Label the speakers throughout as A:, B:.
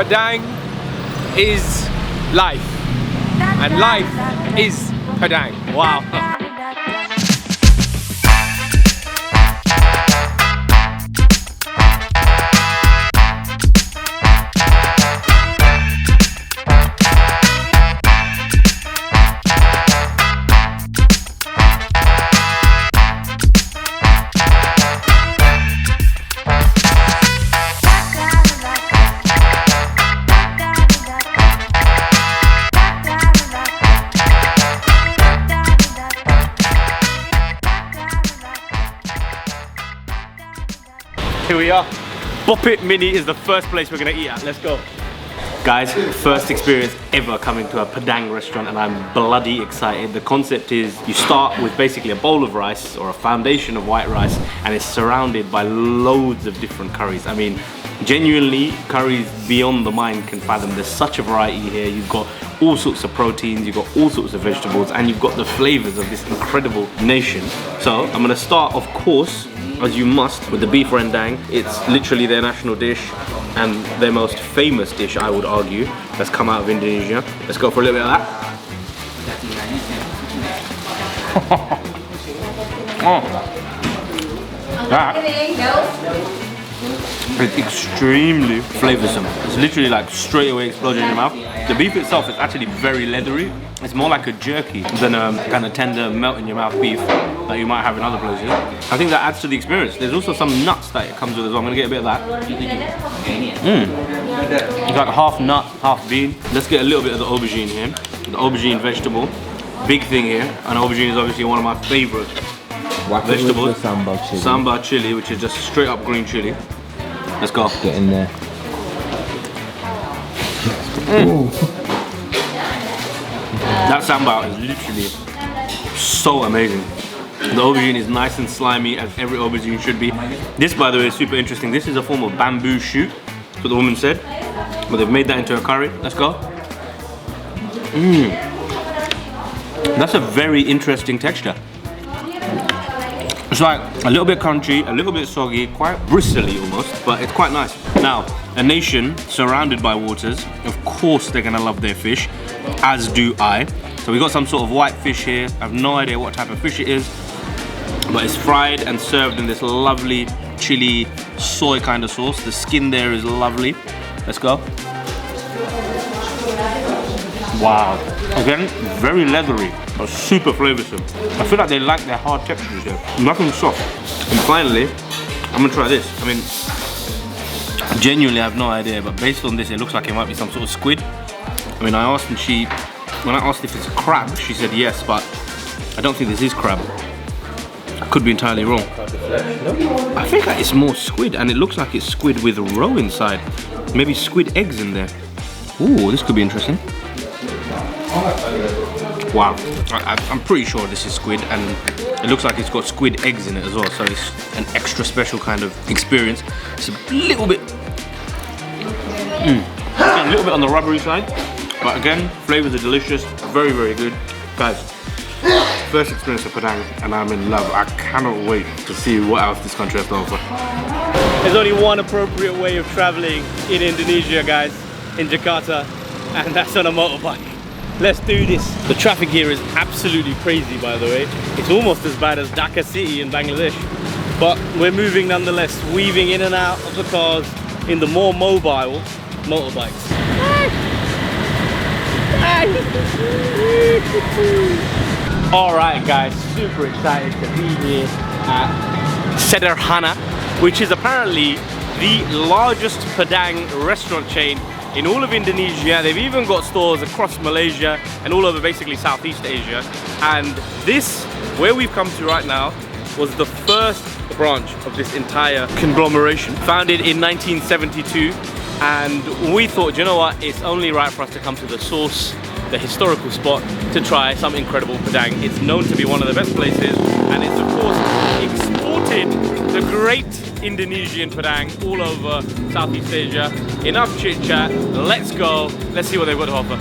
A: Padang is life, and life is Padang. Wow. Here we are. Bopet Mini is the first place we're gonna eat at. Let's go. Guys, first experience ever coming to a Padang restaurant, and I'm bloody excited. The concept is you start with basically a bowl of rice or a foundation of white rice, and it's surrounded by loads of different curries. I mean, genuinely, curries beyond the mind can fathom. There's such a variety here. You've got all sorts of proteins, you've got all sorts of vegetables, and you've got the flavors of this incredible nation. So I'm gonna start, of course, as you must, with the beef rendang. It's literally their national dish and their most famous dish, I would argue, that's come out of Indonesia. Let's go for a little bit of that. Oh. That is extremely flavoursome. It's literally like straight away explosion in your mouth. The beef itself is actually very leathery. It's more like a jerky than a kind of tender melt in your mouth beef that you might have in other places. I think that adds to the experience. There's also some nuts that it comes with as well. I'm gonna get a bit of that. It's like half nut, half bean. Let's get a little bit of the aubergine here. The aubergine vegetable, big thing here. And aubergine is obviously one of my favorite vegetables.
B: Sambal chili.
A: Sambal chili, which is just straight up green chili. Let's go.
B: Get in there.
A: That sambal is literally so amazing. The aubergine is nice and slimy, as every aubergine should be. This, by the way, is super interesting. This is a form of bamboo shoot, that's what the woman said. But they've made that into a curry. Let's go. That's a very interesting texture. It's like a little bit crunchy, a little bit soggy, quite bristly almost, but it's quite nice. Now, a nation surrounded by waters, of course they're gonna love their fish, as do I. So we got some sort of white fish here. I have no idea what type of fish it is, but it's fried and served in this lovely chili soy kind of sauce. The skin there is lovely. Let's go. Wow. Again, very leathery, but super flavoursome. I feel like they like their hard textures here. Nothing soft. And finally, I'm gonna try this. I mean, genuinely I have no idea, but based on this, it looks like it might be some sort of squid. I mean, I asked, and when I asked if it's a crab, she said yes, but I don't think this is crab. I could be entirely wrong. I think that it's more squid, and it looks like it's squid with roe inside. Maybe squid eggs in there. Ooh, this could be interesting. Wow, I'm pretty sure this is squid, and it looks like it's got squid eggs in it as well, so it's an extra special kind of experience. It's a little bit, again, a little bit on the rubbery side, but again, flavors are delicious, very, very good. Guys, first experience of Padang, and I'm in love. I cannot wait to see what else this country has to offer. There's only one appropriate way of traveling in Indonesia, guys, in Jakarta, and that's on a motorbike. Let's do this. The traffic here is absolutely crazy, by the way. It's almost as bad as Dhaka city in Bangladesh. But we're moving nonetheless, weaving in and out of the cars in the more mobile motorbikes. Alright guys, super excited to be here at Sederhana, which is apparently the largest Padang restaurant chain in all of Indonesia. They've even got stores across Malaysia and all over basically Southeast Asia. And this, where we've come to right now, was the first branch of this entire conglomeration, founded in 1972. And we thought, you know what, it's only right for us to come to the source, the historical spot, to try some incredible Padang. It's known to be one of the best places, and it's of course exported the great Indonesian Padang all over Southeast Asia. Enough chit chat, let's go, let's see what they've got to offer.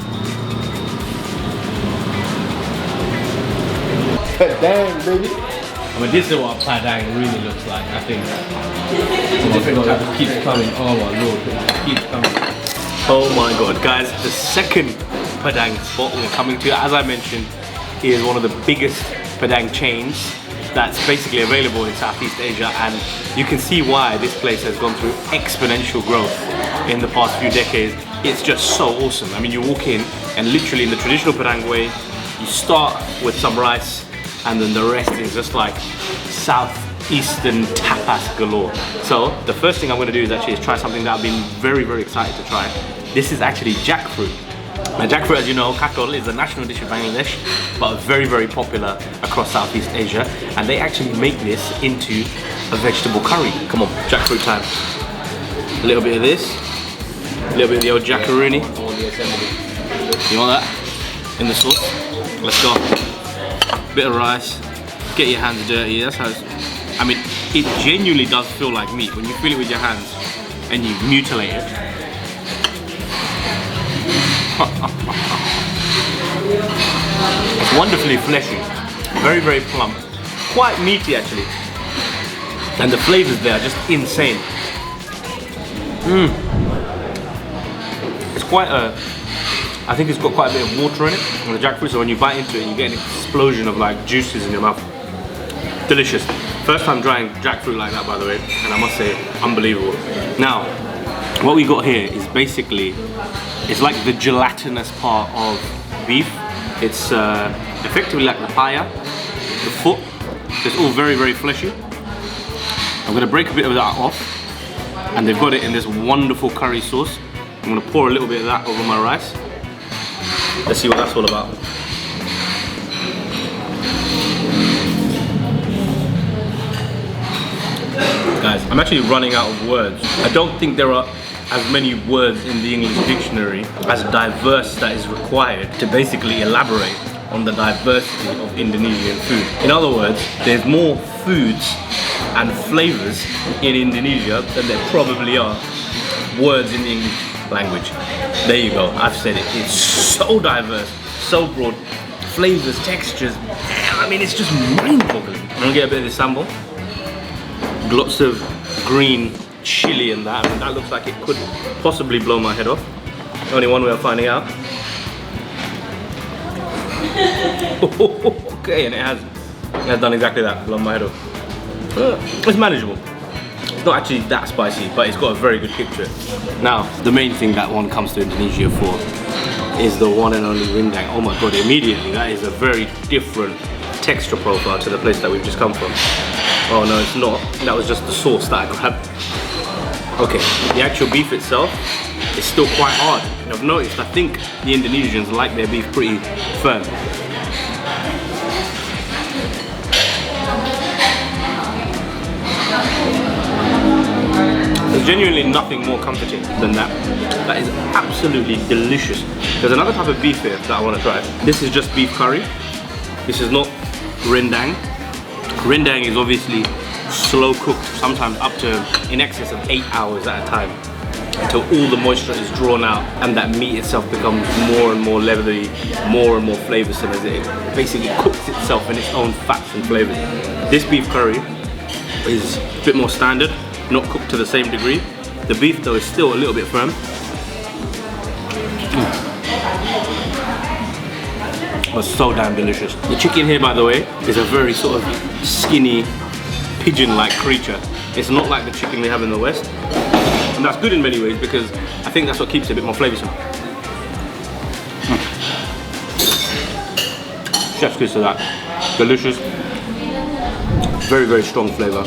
B: Padang, baby.
A: I mean, this is what Padang really looks like, I think. The different type keeps coming, oh my lord, it keeps coming. Oh my god, guys, the second Padang spot we're coming to, as I mentioned, is one of the biggest Padang chains that's basically available in Southeast Asia, and you can see why this place has gone through exponential growth in the past few decades. It's just so awesome. I mean, you walk in and literally in the traditional Padang way, you start with some rice and then the rest is just like southeastern tapas galore. So the first thing I'm going to do is actually try something that I've been very, very excited to try. This is actually jackfruit. Now jackfruit, as you know, kakol is a national dish of Bangladesh, but very, very popular across Southeast Asia. And they actually make this into a vegetable curry. Come on, jackfruit time. A little bit of this, a little bit of the old jackaroonie. You want that? In the sauce? Let's go. Bit of rice. Get your hands dirty. That's how it's, I mean, it genuinely does feel like meat when you feel it with your hands and you mutilate it. It's wonderfully fleshy, very, very plump, quite meaty actually, and the flavors there are just insane. It's quite a, I think it's got quite a bit of water in it, and the jackfruit, so when you bite into it you get an explosion of like juices in your mouth. Delicious. First time trying jackfruit like that, by the way, and I must say, unbelievable. Now, what we got here is basically, it's like the gelatinous part of beef. It's effectively like the paya, the foot. It's all very, very fleshy. I'm gonna break a bit of that off, and they've got it in this wonderful curry sauce. I'm gonna pour a little bit of that over my rice. Let's see what that's all about. Guys, I'm actually running out of words. I don't think there are as many words in the English dictionary as diverse that is required to basically elaborate on the diversity of Indonesian food. In other words, there's more foods and flavors in Indonesia than there probably are words in the English language. There you go, I've said it. It's so diverse, so broad. Flavors, textures, I mean, it's just mind-boggling. I'm gonna get a bit of this sambal. Lots of green chili in that. I mean, that looks like it could possibly blow my head off. Only one way of finding out. Okay, and it has done exactly that, blown my head off. It's manageable. It's not actually that spicy, but it's got a very good kick to it. Now, the main thing that one comes to Indonesia for is the one and only rendang. Oh my god, immediately, that is a very different texture profile to the place that we've just come from. Oh no, it's not. That was just the sauce that I grabbed. Okay, the actual beef itself is still quite hard. And I've noticed, I think the Indonesians like their beef pretty firm. There's genuinely nothing more comforting than that. That is absolutely delicious. There's another type of beef here that I want to try. This is just beef curry. This is not rendang. Rendang is obviously slow cooked, sometimes up to in excess of 8 hours at a time, until all the moisture is drawn out and that meat itself becomes more and more leathery, more and more flavoursome as it basically cooks itself in its own fats and flavours. This beef curry is a bit more standard, not cooked to the same degree. The beef though is still a little bit firm. It's so damn delicious. The chicken here, by the way, is a very sort of skinny, pigeon-like creature. It's not like the chicken we have in the West. And that's good in many ways because I think that's what keeps it a bit more flavoursome. Chef's kiss to that. Delicious. Very, very strong flavour.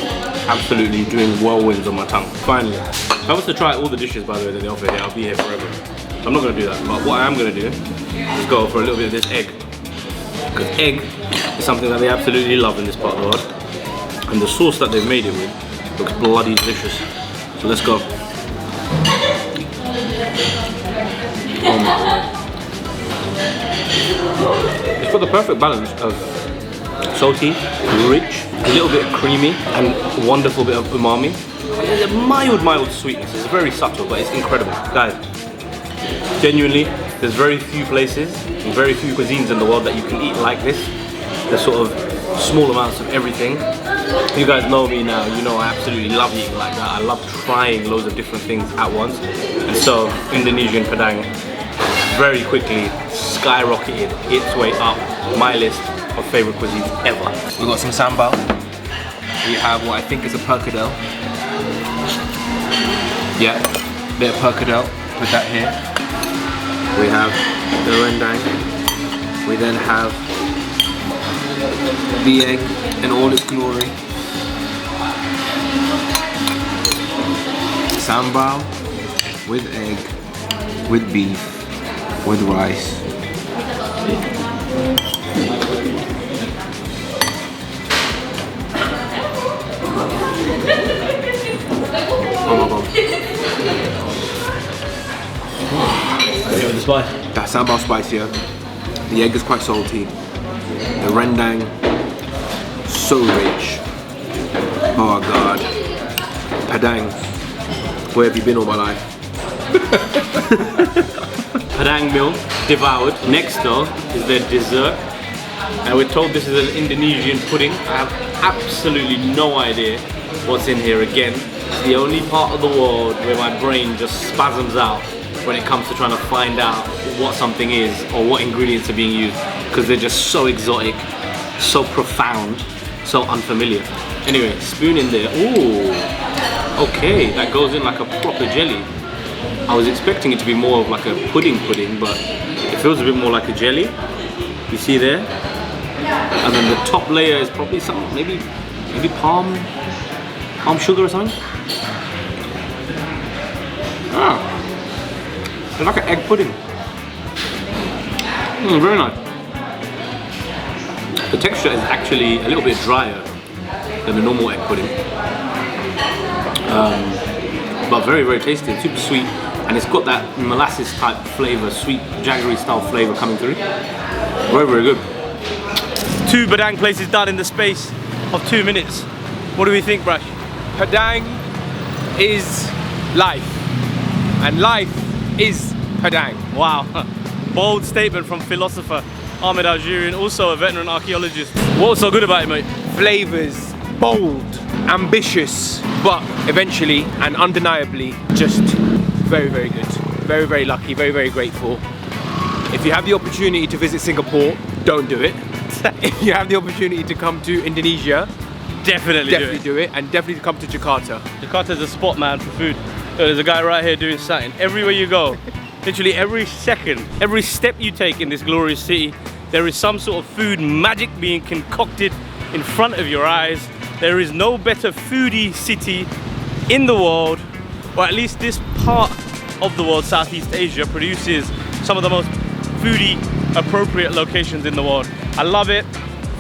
A: Absolutely doing whirlwinds on my tongue. Finally. If I was to try all the dishes, by the way, that they offer here, I'll be here forever. I'm not going to do that, but what I am going to do is go for a little bit of this egg. Because egg is something that they absolutely love in this part of the world. And the sauce that they've made it with looks bloody delicious. So let's go. Oh my god. It's got the perfect balance of salty, rich, a little bit creamy, and a wonderful bit of umami. There's a mild sweetness. It's very subtle, but it's incredible. Guys, genuinely, there's very few places and very few cuisines in the world that you can eat like this. There's sort of small amounts of everything, You guys know me now, you know I absolutely love eating like that. I love trying loads of different things at once. And so Indonesian Padang very quickly skyrocketed its way up my list of favorite cuisines ever.
B: We've got some sambal. We have what I think is a percadel. Yeah, bit of percadel. Put that here. We have the rendang. We then have the egg in all its glory. Sambal with egg, with beef, with rice. Oh my god.
A: The spice.
B: That sambal spicier. The egg is quite salty. The rendang, so rich. Oh god. Padang, where have you been all my life?
A: Padang meal devoured. Next though is their dessert. And we're told this is an Indonesian pudding. I have absolutely no idea what's in here again. It's the only part of the world where my brain just spasms out when it comes to trying to find out what something is or what ingredients are being used, because they're just so exotic, so profound, so unfamiliar. Anyway, spoon in there. Ooh, okay, that goes in like a proper jelly. I was expecting it to be more of like a pudding, but it feels a bit more like a jelly. You see there? And then the top layer is probably some, maybe palm sugar or something. Ah, it's like an egg pudding. Very nice. The texture is actually a little bit drier than the normal egg pudding, but very, very tasty and super sweet. And it's got that molasses type flavor, sweet jaggery style flavor coming through. Very, very good. 2 Padang places done in the space of 2 minutes. What do we think, Brash?
B: Padang is life, and life is Padang.
A: Wow, bold statement from philosopher Ahmed Al-Juri, also a veteran archaeologist. What was so good about it, mate?
B: Flavors, bold, ambitious, but eventually and undeniably just very, very good. Very, very lucky, very, very grateful. If you have the opportunity to visit Singapore, don't do it. If you have the opportunity to come to Indonesia,
A: Definitely
B: do it, and definitely come to Jakarta.
A: Jakarta's a spot, man, for food. There's a guy right here doing something. Everywhere you go, literally every second, every step you take in this glorious city, there is some sort of food magic being concocted in front of your eyes. There is no better foodie city in the world, or at least this part of the world, Southeast Asia, produces some of the most foodie appropriate locations in the world. I love it.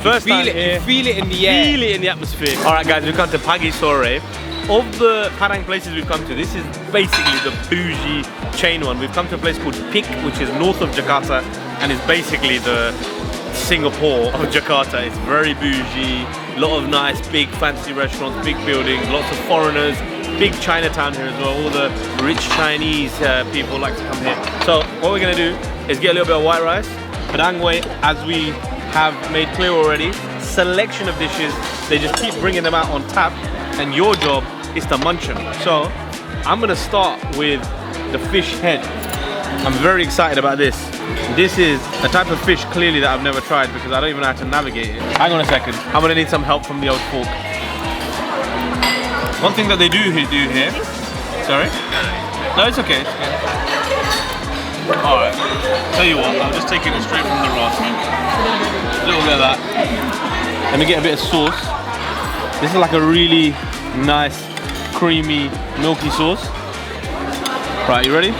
A: First time here.
B: Feel it in the air.
A: Feel it in the atmosphere. All right, guys, we've come to Pagi Sore. Of the Padang places we've come to, this is basically the bougie chain one. We've come to a place called Pik, which is north of Jakarta, and is basically the Singapore of Jakarta. It's very bougie, a lot of nice, big, fancy restaurants, big buildings, lots of foreigners, big Chinatown here as well. All the rich Chinese people like to come here. So what we're gonna do is get a little bit of white rice. Padang way, as we have made clear already, selection of dishes. They just keep bringing them out on tap, and your job is to munch them. So I'm gonna start with the fish head. I'm very excited about this. This is a type of fish clearly that I've never tried because I don't even know how to navigate it. Hang on a second. I'm gonna need some help from the old fork. One thing that they do here. Sorry? No, it's okay. Alright. Tell you what, I'll just take it straight from the rod. A little bit of that. Let me get a bit of sauce. This is like a really nice, creamy, milky sauce. Right, you ready?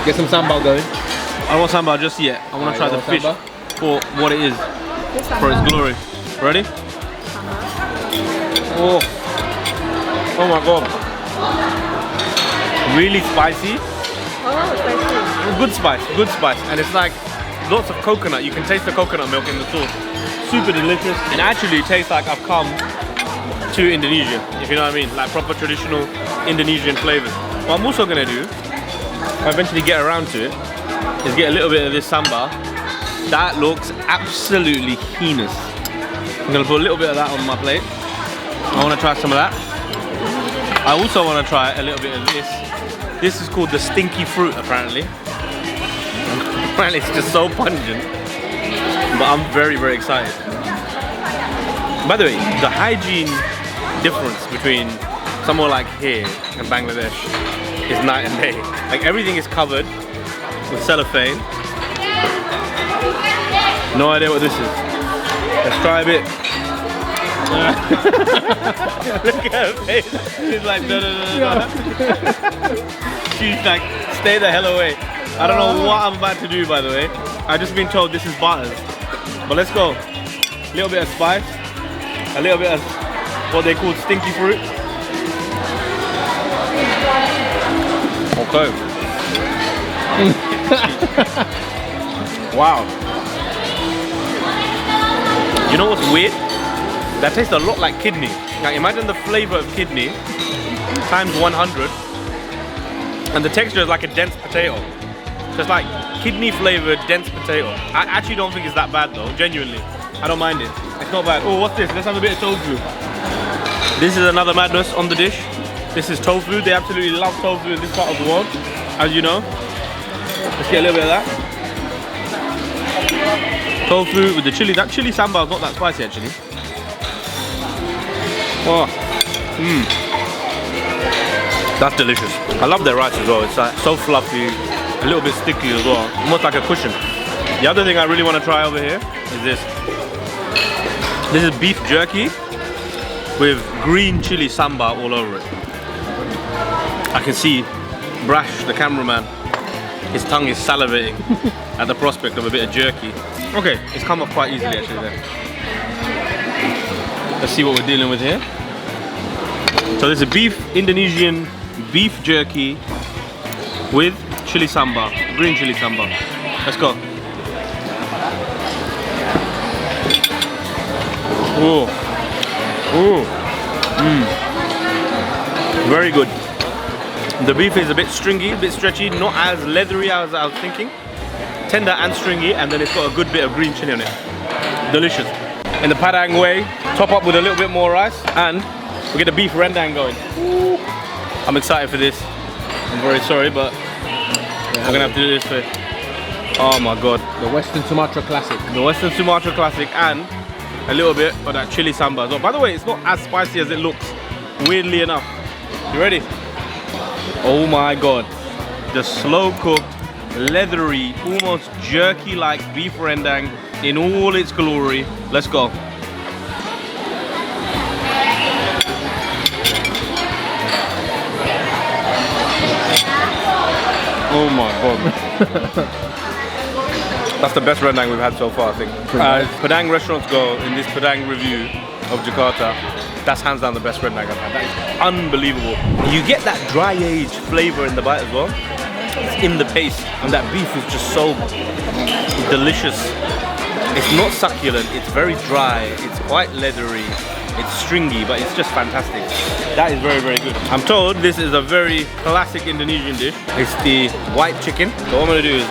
B: Get some sambal going.
A: I don't want sambal just yet. I want to try the fish for what it is, for its glory. Ready? Oh. Oh my god. Really spicy.
C: Oh, spicy.
A: Good spice. And it's like lots of coconut. You can taste the coconut milk in the sauce. Super delicious. And actually it tastes like I've come to Indonesia, if you know what I mean. Like proper traditional Indonesian flavors. What I'm also gonna do, if I eventually get around to it, is get a little bit of this sambal. That looks absolutely heinous. I'm gonna put a little bit of that on my plate. I want to try some of that. I also want to try a little bit of this. This is called the stinky fruit, apparently. Apparently it's just so pungent. But I'm very, very excited. By the way, the hygiene difference between somewhere like here and Bangladesh is night and day. Like everything is covered with cellophane. No idea what this is. Let's try a bit. Look at her face. She's like, no. She's like, stay the hell away. I don't know what I'm about to do, by the way. I've just been told this is butters. But let's go. A little bit of spice. A little bit of what they call stinky fruit. Okay. Wow. You know what's weird? That tastes a lot like kidney. Now imagine the flavor of kidney times 100, and the texture is like a dense potato. So it's like kidney flavored dense potato. I actually don't think it's that bad though, genuinely. I don't mind it. It's not bad. Oh, what's this? Let's have a bit of tofu. This is another madness on the dish. This is tofu. They absolutely love tofu in this part of the world, as you know. Let's get a little bit of that. Tofu with the chili. That chili sambal is not that spicy actually. Oh, that's delicious. I love their rice as well. It's like so fluffy, a little bit sticky as well, almost like a cushion. The other thing I really want to try over here is this. This is beef jerky with green chili sambal all over it. I can see Brash, the cameraman, his tongue is salivating at the prospect of a bit of jerky. Okay, it's come off quite easily actually there. Let's see what we're dealing with here. So there's a Indonesian beef jerky with chili sambal, green chili sambal. Let's go. Oh, very good. The beef is a bit stringy, a bit stretchy, not as leathery as I was thinking. Tender and stringy, and then it's got a good bit of green chili on it. Delicious. In the Padang way, top up with a little bit more rice, and we get the beef rendang going. Ooh. I'm excited for this. I'm very sorry, but we're gonna have to do this for. Oh my god.
B: The Western Sumatra classic.
A: The Western Sumatra classic, and a little bit of that chili sambal. So, by the way, it's not as spicy as it looks, weirdly enough. You ready? Oh my god. The slow cooked, leathery, almost jerky like beef rendang in all its glory. Let's go. Oh my god. That's the best rendang we've had so far, I think. As Padang restaurants go, in this Padang review of Jakarta, that's hands down the best rendang I've had. That is unbelievable. You get that dry aged flavor in the bite as well. It's in the paste, and that beef is just so delicious. It's not succulent, it's very dry, it's quite leathery, it's stringy, but it's just fantastic. That is very, very good. I'm told this is a very classic Indonesian dish. It's the white chicken. So what I'm gonna do is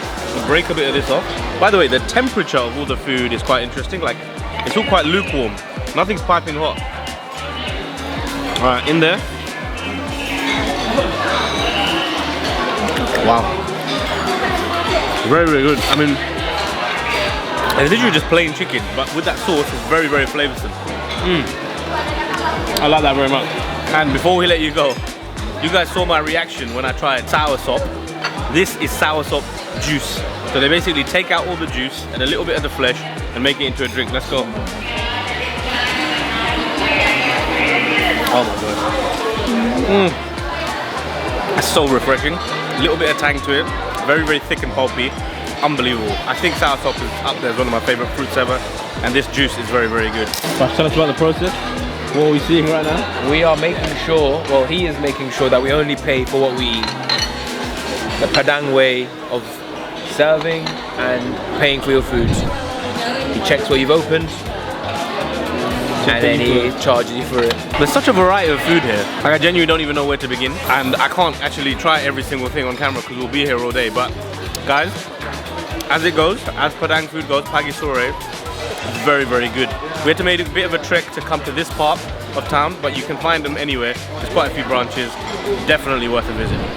A: break a bit of this off. By the way, the temperature of all the food is quite interesting. Like, it's all quite lukewarm. Nothing's piping hot. All right, in there. Wow. Very, very good. I mean, it's literally just plain chicken, but with that sauce, it's very, very flavoursome. I like that very much. And before we let you go, you guys saw my reaction when I tried soursop. This is soursop juice. So they basically take out all the juice and a little bit of the flesh and make it into a drink. Let's go. Oh my god. That's so refreshing. A little bit of tang to it. Very, very thick and pulpy. Unbelievable. I think soursop is up there as one of my favourite fruits ever. And this juice is very, very good. Tell us about the process. What are we seeing right now?
B: We are making sure, well, he is making sure that we only pay for what we eat. The Padang way of serving and paying for your food. He checks what you've opened, and then he charges you for it.
A: There's such a variety of food here. Like, I genuinely don't even know where to begin. And I can't actually try every single thing on camera because we'll be here all day. But guys, as it goes, as Padang food goes, Pagi Sore, very, very good. We had to make a bit of a trek to come to this part of town, but you can find them anywhere. There's quite a few branches. Definitely worth a visit.